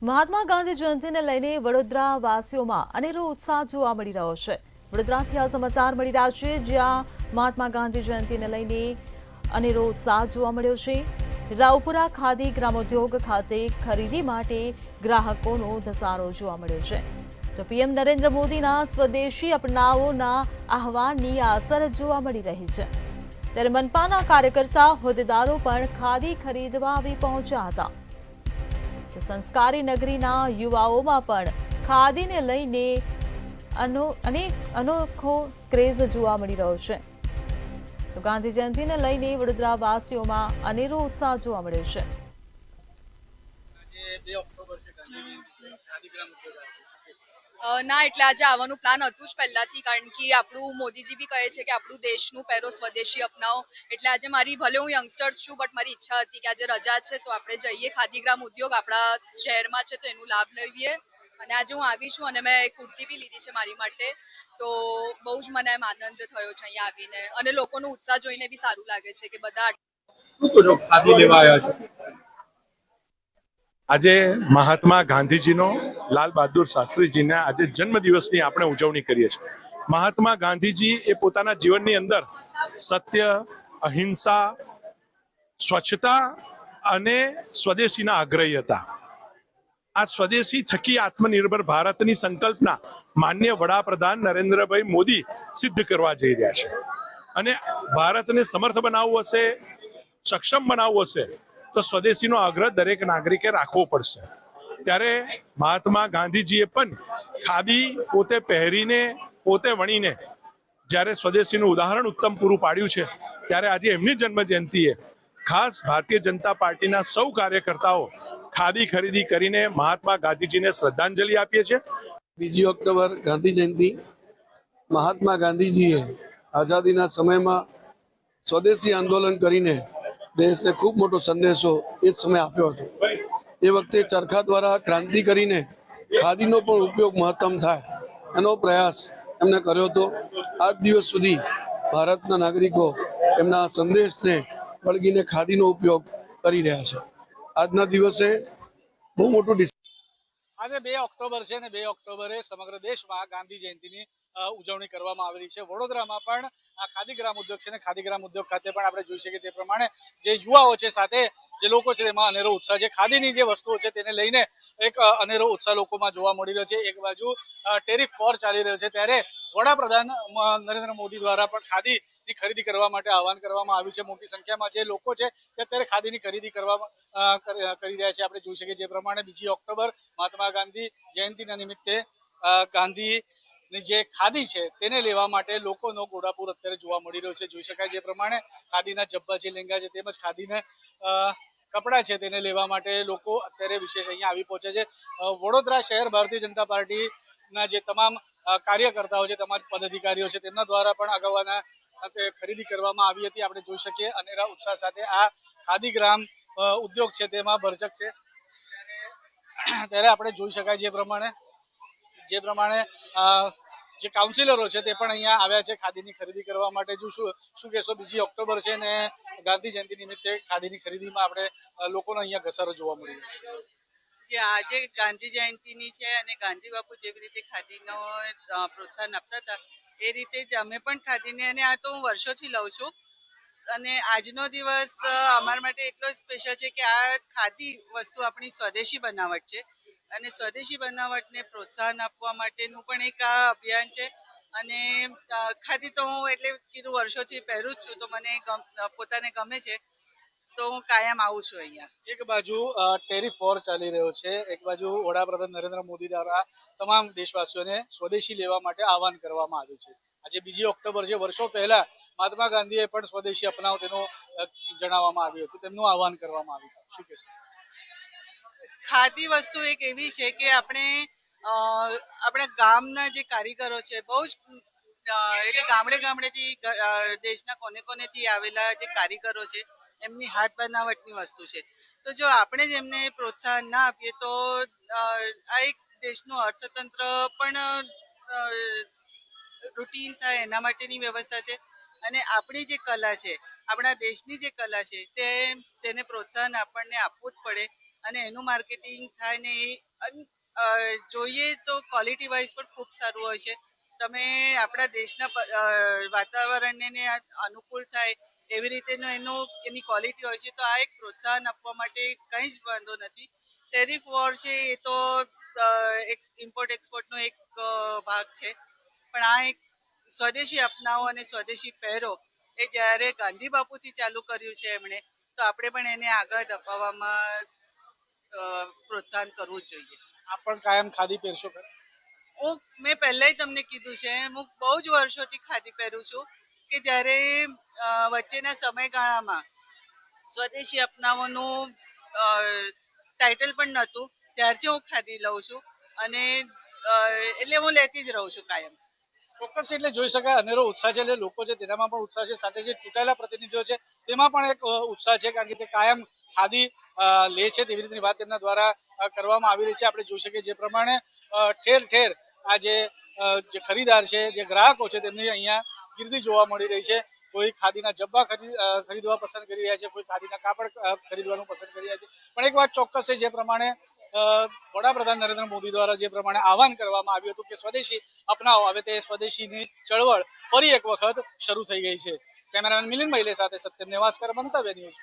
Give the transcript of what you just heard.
મહાત્મા ગાંધી જયંતિને લઈને વડોદરા વાસીઓમાં અનેરો ઉત્સાહ જોવા મળી રહ્યો છે। વડોદરાથી આ સમાચાર મળી રહ્યા છે, જ્યાં મહાત્મા ગાંધી જયંતિને લઈને અનેરો ઉત્સાહ જોવા મળ્યો છે। રાવપુરા ખાદી ગ્રામોદ્યોગ ખાતે ખરીદી માટે ગ્રાહકોનો ધસારો જોવા મળ્યો છે। તો પીએમ નરેન્દ્ર મોદીના સ્વદેશી અપનાવોના આહવાનની આ અસર જોવા મળી રહી છે। ત્યારે મનપાના કાર્યકર્તા હોદ્દેદારો પણ ખાદી ખરીદવા આવી પહોંચ્યા હતા। તો સંસ્કારી નગરીના યુવાઓમાં પણ ખાદીને લઈને અનોખો ક્રેઝ જોવા મળી રહ્યો છે। તો ગાંધી જયંતિને લઈને વડોદરા વાસીઓમાં અનેરો ઉત્સાહ જોવા મળ્યો છે। ના એટલે આજે આવવાનું પ્લાન હતું જ પહેલાથી, કારણ કે આપણું મોદીજી બી કહે છે કે આપણું દેશનું પહેરો સ્વદેશી અપનાવો। એટલે આજે મારી, ભલે હું યંગસ્ટર્સ છું, બટ મારી ઈચ્છા હતી કે આજે રજા છે તો આપણે જઈએ ખાદી ગ્રામ ઉદ્યોગ આપણા શહેરમાં છે તો એનું લાભ લઈએ। અને આજે હું આવી છું અને મેં કુર્તી બી લીધી છે મારી માટે, તો બહુ જ મને એમ આનંદ થયો છે અહીંયા આવીને, અને લોકોનો ઉત્સાહ જોઈને બી સારું લાગે છે કે બધા ખાદી લેવા આવ્યા છે। આજે મહાત્મા ગાંધીજીનો, લાલ બહાદુર શાસ્ત્રીજીના આજે જન્મદિવસની આપણે ઉજવણી કરીએ છીએ। મહાત્મા ગાંધીજી એ પોતાના જીવનની અંદર સત્ય, અહિંસા, સ્વચ્છતા અને સ્વદેશીના આગ્રહી હતા। આ સ્વદેશી થકી આત્મનિર્ભર ભારતની સંકલ્પના માનનીય વડાપ્રધાન નરેન્દ્રભાઈ મોદી સિદ્ધ કરવા જઈ રહ્યા છે। અને ભારતને સમર્થ બનાવવું હશે, સક્ષમ બનાવવું હશે, તો સ્વદેશીનો આગ્રહ દરેક નાગરિકે રાખવો પડશે। ત્યારે મહાત્મા ગાંધીજીએ પણ ખાદી પોતે પહેરીને, પોતે વણીને જ્યારે સ્વદેશીનું ઉદાહરણ ઉત્તમ પૂરું પાડ્યું છે, ત્યારે આજે એમની જન્મ જયંતિએ ખાસ ભારતીય જનતા પાર્ટીના સૌ કાર્યકર્તાઓ ખાદી ખરીદી કરીને મહાત્મા ગાંધીજીને શ્રદ્ધાંજલિ આપીએ છીએ। 2 ઓક્ટોબર ગાંધી જયંતિ। મહાત્મા ગાંધીજીએ આઝાદીના સમયમાં સ્વદેશી આંદોલન કરીને દેશને ખૂબ મોટો સંદેશો એ જ સમય આપ્યો હતો। એ વખતે ચરખા દ્વારા ક્રાંતિ કરીને ખાદીનો પણ ઉપયોગ મહત્તમ થાય એનો પ્રયાસ એમને કર્યો હતો। આજ દિવસ સુધી ભારતના નાગરિકો એમના સંદેશને વળગીને ખાદીનો ઉપયોગ કરી રહ્યા છે। આજના દિવસે બહુ મોટું આજે 2 ઓક્ટોબર છે ને 2 ઓક્ટોબરે સમગ્ર દેશમાં ગાંધી જયંતિની ઉજવણી કરવામાં આવી રહી છે। વડોદરામાં પણ આ ખાદી ગ્રામ ઉદ્યોગ છે ને ખાદી ગ્રામ ઉદ્યોગ ખાતે પણ આપણે જોઈ શકીએ તે પ્રમાણે જે યુવાઓ છે, સાથે જે લોકો છે તેમાં અનેરો ઉત્સાહ છે। ખાદીની જે વસ્તુઓ છે તેને લઈને એક અનેરો ઉત્સાહ લોકોમાં જોવા મળી રહ્યો છે। એક બાજુ ટેરિફ વોર ચાલી રહ્યો છે, ત્યારે વડાપ્રધાન નરેન્દ્ર મોદી દ્વારા પણ ખાદીની ખરીદી કરવા માટે આહવાન કરવામાં આવ્યું છે। મોટી સંખ્યામાં જે લોકો છે તે અત્યારે ખાદીની ખરીદી કરવામાં કરી રહ્યા છે। આપણે જોઈ શકીએ જે પ્રમાણે 2 ઓક્ટોબર મહાત્મા ગાંધી જયંતિના નિમિત્તે ગાંધીની જે ખાદી છે તેને લેવા માટે લોકોનો ઘોડાપુર અત્યારે જોવા મળી રહ્યો છે। જોઈ શકાય જે પ્રમાણે ખાદીના જબ્બા છે, લેંગા છે, તેમજ ખાદીના કપડાં છે તેને લેવા માટે લોકો અત્યારે વિશેષ અહીંયા આવી પહોંચે છે। વડોદરા શહેર ભારતીય જનતા પાર્ટીના જે તમામ કાર્યકર્તાઓ છે, તમામ પદાધિકારીઓ છે, તેમના દ્વારા પણ અગાઉના ખરીદી કરવામાં આવી હતી। આપણે જોઈ શકીએ અનેરા ઉત્સાહ સાથે આ ખાદી ગ્રામ ઉદ્યોગ છે તેમાં ભરચક છે। ત્યારે આપણે જોઈ શકાય જે પ્રમાણે જે કાઉન્સિલરો છે તે પણ અહીંયા આવ્યા છે ખાદીની ખરીદી કરવા માટે। શું કહેશો, 2 ઓક્ટોબર છે ને ગાંધી જયંતિ નિમિત્તે ખાદીની ખરીદીમાં આપણે લોકોનો અહીંયા ઘસારો જોવા મળી રહ્યો છે? કે આજે ગાંધી જયંતિની છે અને ગાંધી બાપુ જેવી રીતે ખાદીનો પ્રોત્સાહન આપતા હતા એ રીતે જ અમે પણ ખાદીને, અને આ તો હું વર્ષોથી લઉં છું, અને આજનો દિવસ અમારા માટે એટલો સ્પેશિયલ છે કે આ ખાદી વસ્તુ આપણી સ્વદેશી બનાવટ છે, અને સ્વદેશી બનાવટને પ્રોત્સાહન આપવા માટેનું પણ એક આ અભિયાન છે। અને ખાદી તો હું એટલે કીધું વર્ષોથી પહેરું જ છું, તો મને પોતાને ગમે છે, તો હું કાયમ આવું છું અહીંયા। એક બાજુ ટેરિફ વોર ચાલી રહ્યો છે, એક બાજુ વડાપ્રધાન નરેન્દ્ર મોદી દ્વારા તમામ દેશવાસીઓને સ્વદેશી લેવા માટે આહવાન કરવામાં આવ્યું છે। આજે 2 ઓક્ટોબર છે, વર્ષો પહેલા મહાત્મા ગાંધીએ પણ સ્વદેશી અપનાવો તેનું જણાવવામાં આવ્યું હતું, તેમનું આહવાન કરવામાં આવ્યું। શું કહેશો? ખાદી વસ્તુ એક એવી છે કે આપણા ગામના જે કારીગરો છે, બહુ જ એટલે ગામડેથી દેશના કોનેથી આવેલા જે કારીગરો છે એમની હાથ બનાવટની વસ્તુ છે। તો જો આપણે જ એમને પ્રોત્સાહન ના આપીએ તો આ એક દેશનું અર્થતંત્ર પણ રૂટીન થાય એના માટેની વ્યવસ્થા છે, અને આપણી જે કલા છે, આપણા દેશની જે કલા છે તેને પ્રોત્સાહન આપણને આપવું જ પડે। અને એનું માર્કેટિંગ થાય ને જોઈએ તો ક્વોલિટી વાઇઝ પણ ખૂબ સારું હોય છે. તમે આપણા દેશના વાતાવરણને અનુકૂળ થાય એવી રીતેનું એની ક્વોલિટી હોય છે. તો આ એક પ્રોત્સાહન આપવા માટે કંઈ જ વાંધો નથી. ટેરિફ વોર છે એ તો ઇમ્પોર્ટ એક્સપોર્ટનો એક ભાગ છે, પણ આ એક સ્વદેશી અપનાવો અને સ્વદેશી પહેરો એ જ્યારે ગાંધી બાપુથી ચાલુ કર્યું છે એમણે, તો આપણે પણ એને આગળ ધપાવવામાં પ્રોત્સાહન કરવું જ જોઈએ. આપ પણ કાયમ ખાદી પહેરશો ખરા? મેં પહેલાંય તમને કીધું છે, હું બહુ જ વર્ષોથી ખાદી પહેરું છું કે જ્યારે વચ્ચેના સમયગાળામાં સ્વદેશી અપનાવવાનું ટાઇટલ પણ નહોતું, ત્યારથી હું ખાદી લઉં છું અને એટલે હું લેતી જ રહું છું કાયમ. ચોક્કસ, એટલે જોઈ શકાય અનેરો ઉત્સાહ છે. એટલે લોકો છે તેનામાં પણ ઉત્સાહ છે, સાથે જે ચૂંટાયેલા પ્રતિનિધિઓ છે તેમાં પણ એક ઉત્સાહ છે, કારણ કે તે કાયમ ખાદી લે છે તેવી રીતની વાત તેમના દ્વારા કરવામાં આવી રહી છે. આપણે જોઈ શકીએ જે પ્રમાણે ઠેર ઠેર આ જે ખરીદાર છે, જે ગ્રાહકો છે, તેમની અહીંયા ગીરદી જોવા મળી રહી છે. કોઈ ખાદીના જબ્બા ખરીદવા પસંદ કરી રહ્યા છે, કોઈ ખાદીના કાપડ ખરીદવાનું પસંદ કરી રહ્યા છે. પણ એક વાત ચોક્કસ છે, જે પ્રમાણે વડાપ્રધાન નરેન્દ્ર મોદી દ્વારા જે પ્રમાણે આહવાન કરવામાં આવ્યું હતું કે સ્વદેશી અપનાવો, હવે તે સ્વદેશીની ચળવળ ફરી એક વખત શરૂ થઈ ગઈ છે. કેમેરામેન મિલિંદ મहिले સાથે સત્યમ નેવાસ્કર, મંતવ્ય ન્યૂઝ.